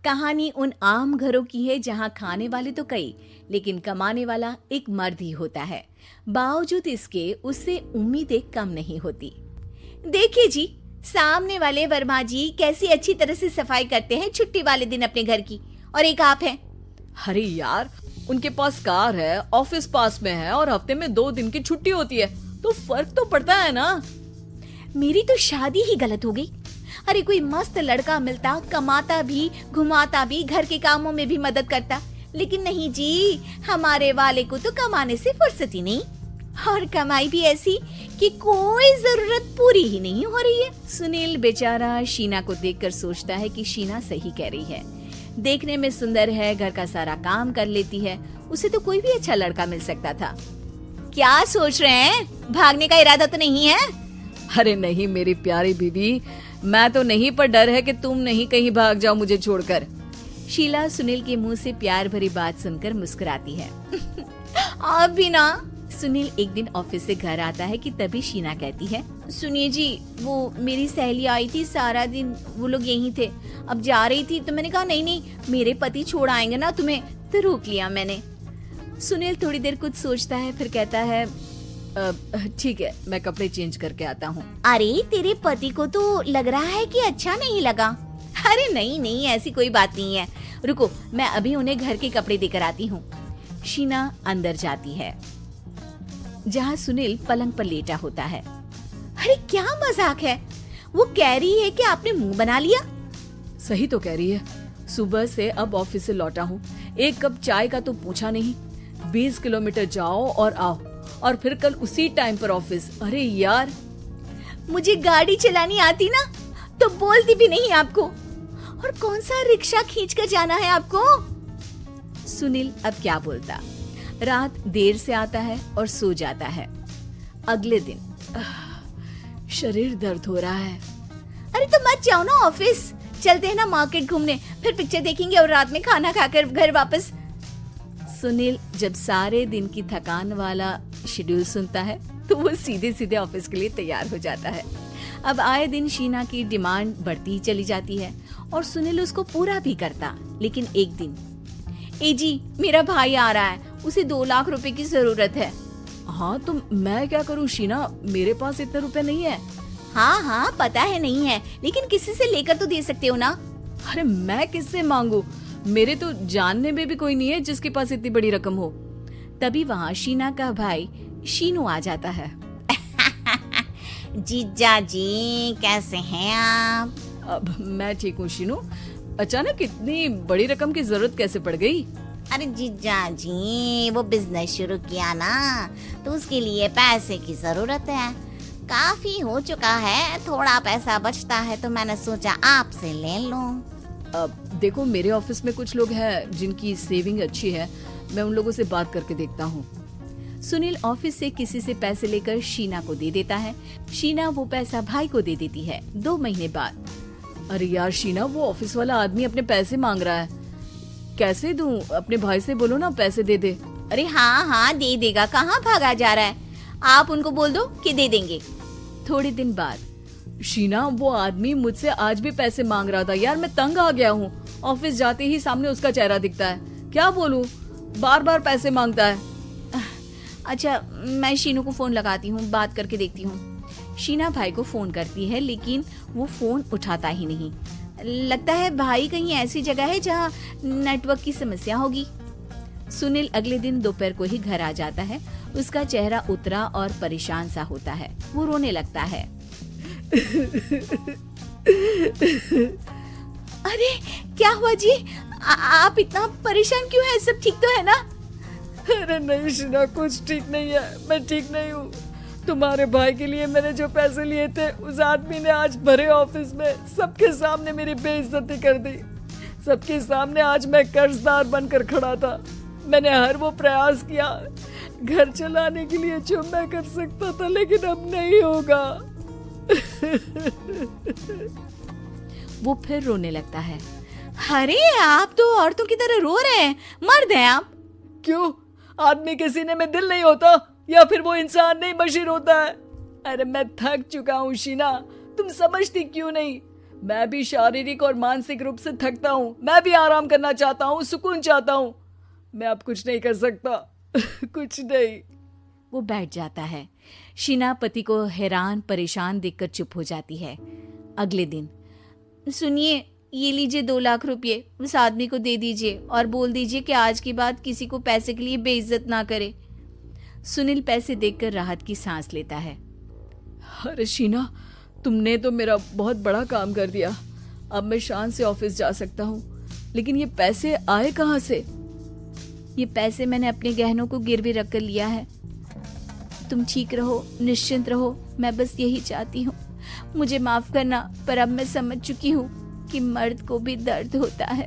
कहानी उन आम घरों की है जहां खाने वाले तो कई, लेकिन कमाने वाला एक मर्द ही होता है। बावजूद इसके उससे उम्मीदें कम नहीं होती। देखिए जी, सामने वाले वर्मा जी कैसी अच्छी तरह से सफाई करते हैं छुट्टी वाले दिन अपने घर की, और एक आप हैं। अरे यार, उनके पास कार है, ऑफिस पास में है और हफ्ते में 2 दिन की छुट्टी होती है, तो फर्क तो पड़ता है ना। मेरी तो शादी ही गलत हो गई। अरे कोई मस्त लड़का मिलता, कमाता भी, घुमाता भी, घर के कामों में भी मदद करता, लेकिन नहीं जी, हमारे वाले को तो कमाने से फुर्सत ही नहीं, और कमाई भी ऐसी कि कोई जरूरत पूरी ही नहीं हो रही है। सुनील बेचारा शीना को देखकर सोचता है कि शीना सही कह रही है। देखने में सुंदर है, घर का सारा काम कर लेती है, उसे तो कोई भी अच्छा लड़का मिल सकता था। क्या सोच रहे हैं? भागने का इरादा तो नहीं है? अरे नहीं मेरी प्यारी बीबी, मैं तो नहीं, पर डर है कि तुम नहीं कहीं भाग जाओ मुझे छोड़कर। शीला सुनील के मुंह से प्यार भरी बात सुनकर मुस्कुराती है। आप भी ना। सुनील एक दिन ऑफिस से घर आता है कि तभी शीना कहती है, सुनिए जी, वो मेरी सहेली आई थी, सारा दिन वो लोग यहीं थे, अब जा रही थी तो मैंने कहा नहीं नहीं, मेरे पति छोड़ आएंगे ना तुम्हें, तो रोक लिया मैंने। सुनील थोड़ी देर कुछ सोचता है, फिर कहता है, ठीक है, मैं कपड़े चेंज करके आता हूँ। अरे तेरे पति को तो लग रहा है कि अच्छा नहीं लगा। अरे नहीं नहीं, ऐसी कोई बात नहीं है, रुको मैं अभी उन्हें घर के कपड़े देकर आती हूँ। शीना अंदर जाती है जहाँ सुनील पलंग पर लेटा होता है। अरे क्या मजाक है, वो कह रही है कि आपने मुंह बना लिया। सही तो कह रही है, सुबह से अब ऑफिस से लौटा हूँ, एक कप चाय का तो पूछा नहीं, 20 किलोमीटर जाओ और आओ, और फिर कल उसी टाइम पर ऑफिस। अरे यार, मुझे गाड़ी चलानी आती ना तो बोलती भी नहीं आपको, और कौन सा रिक्शा खींच कर जाना है आपको। सुनील अब क्या बोलता। रात देर से आता है और सो जाता है। अगले दिन शरीर दर्द हो रहा है। अरे तो मत जाओ ना ऑफिस, चलते हैं ना मार्केट घूमने, फिर पिक्चर देखेंगे और रात में खाना खाकर घर वापस। सुनील जब सारे दिन की थकान वाला शेड्यूल सुनता है तो वो सीधे सीधे ऑफिस के लिए तैयार हो जाता है। अब आए दिन शीना की डिमांड बढ़ती ही चली जाती है और सुनील उसको पूरा भी करता। लेकिन एक दिन, ए जी मेरा भाई आ रहा है, उसे 2 लाख रुपए की जरूरत है। हाँ तो मैं क्या करूँ शीना, मेरे पास इतने रुपए नहीं है। हाँ हाँ पता है नहीं है, लेकिन किसी से लेकर तो दे सकते हो ना। अरे मैं किससे मांगू, मेरे तो जानने में भी कोई नहीं है जिसके पास इतनी बड़ी रकम हो। तभी वहाँ शीना का भाई शीनू आ जाता है। जीजा जी कैसे हैं आप? अब मैं ठीक हूँ शीनू, अचानक इतनी बड़ी रकम की जरूरत कैसे पड़ गई? अरे जीजा जी, वो बिजनेस शुरू किया ना, तो उसके लिए पैसे की जरूरत है, काफी हो चुका है, थोड़ा पैसा बचता है तो मैंने सोचा आपसे ले लूं। अब देखो, मेरे ऑफिस में कुछ लोग हैं जिनकी सेविंग अच्छी है, मैं उन लोगों से बात करके देखता हूँ। सुनील ऑफिस से किसी से पैसे लेकर शीना को दे देता है। शीना वो पैसा भाई को दे देती है। 2 महीने बाद, अरे यार शीना, वो ऑफिस वाला आदमी अपने पैसे मांग रहा है, कैसे दूं? अपने भाई से बोलो ना पैसे दे दे। अरे हाँ हाँ दे देगा, कहाँ भागा जा रहा है, आप उनको बोल दो कि दे देंगे। थोड़े दिन बाद, शीना वो आदमी मुझसे आज भी पैसे मांग रहा था यार, मैं तंग आ गया हूँ, ऑफिस जाते ही सामने उसका चेहरा दिखता है, क्या बोलूं, बार बार पैसे मांगता है। अच्छा मैं शीनू को फोन लगाती हूँ, बात करके देखती हूँ। शीना भाई को फोन करती है लेकिन वो फोन उठाता ही नहीं। लगता है भाई कहीं ऐसी जगह है जहाँ नेटवर्क की समस्या होगी। सुनील अगले दिन दोपहर को ही घर आ जाता है। उसका चेहरा उतरा और परेशान सा होता है। वो रोने लगता है। अरे क्या हुआ जी, आप इतना परेशान क्यों हैं? सब ठीक तो है ना? अरे नहीं शीना, कुछ ठीक नहीं है, मैं ठीक नहीं हूँ। तुम्हारे भाई के लिए मैंने जो पैसे लिए थे, उस आदमी ने आज भरे ऑफिस में सबके सामने मेरी बेइज्जती कर दी। सबके सामने आज मैं कर्जदार बनकर खड़ा था। मैंने हर वो प्रयास किया घर चलाने के लिए जो मैं कर सकता था, लेकिन अब नहीं होगा। वो फिर रोने लगता है। अरे आप तो औरतों की तरह रो रहे हैं, मर्द हैं आप। क्यों, आदमी के सीने में दिल नहीं होता, या फिर वो इंसान नहीं मशीन होता है? अरे मैं थक चुका हूँ शीना, तुम समझती क्यों नहीं? मैं भी शारीरिक और मानसिक रूप से थकता हूँ, मैं भी आराम करना चाहता हूँ, सुकून चाहता हूँ। मैं अब कुछ नहीं कर सकता। कुछ नहीं। वो बैठ जाता है। शीना पति को हैरान परेशान देखकर चुप हो जाती है। अगले दिन, सुनिए, ये लीजिए 2 लाख रुपए, उस आदमी को दे दीजिए और बोल दीजिए कि आज के बाद किसी को पैसे के लिए बेइज्जत ना करे। सुनील पैसे देखकर राहत की सांस लेता है। अरे शीना, तुमने तो मेरा बहुत बड़ा काम कर दिया। अब मैं शान से ऑफिस जा सकता हूँ। लेकिन ये पैसे आए कहाँ से? ये पैसे मैंने अपने गहनों को गिरवी रख कर लिया है। तुम ठीक रहो, निश्चिंत रहो, मैं बस यही चाहती हूँ। मुझे माफ करना, पर अब मैं समझ चुकी हूँ कि मर्द को भी दर्द होता है।